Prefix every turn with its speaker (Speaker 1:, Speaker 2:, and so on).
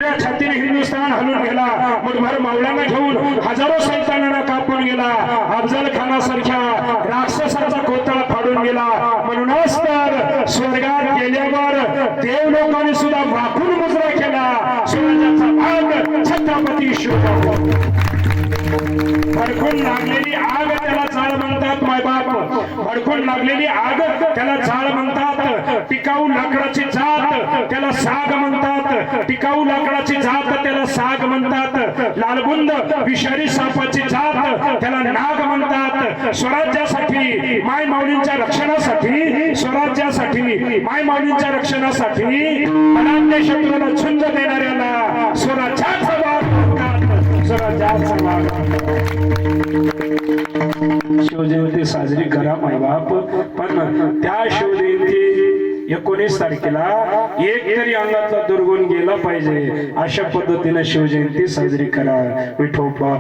Speaker 1: छातीने हिंदुस्थान हलून गेला, मुठभर मावळ्यांना घेऊन हजारो सैतानांना कापून गेला, अफजल खानासारख्या राक्षसाचा कोतळा फाडून गेला. म्हणूनच तर स्वर्गात गेल्यावर देव लोकांनी सुद्धा वाकून मुजरा केला. स्वराज्याचा भाग छत्रपती शिवराय. भडकून लागलेली आग त्याला जाळ म्हणतात मायबाप, भडकून लागलेली आग त्याला जाळ म्हणतात. टिकाऊ लाकडाची जात त्याला साग म्हणतात, टिकाऊ लाकडाची जात त्याला साग म्हणतात. लालबुंद विषारी सापाची जात त्याला नाग म्हणतात. स्वराज्यासाठी माय माऊलींच्या रक्षणासाठी, स्वराज्यासाठी माय माऊलींच्या रक्षणासाठी अनान्य शत्रूला झुंज देणाऱ्याला स्वराज्याचा वाघ म्हणतात. स्वराज्याचा वाघ. शिवजयंती साजरी करा मायबाप, पण त्या शिवजयंती 19 तारखेला एक तरी अंगातला दुर्गुण गेला पाहिजे अशा पद्धतीने शिवजयंती साजरी करा. विठोबा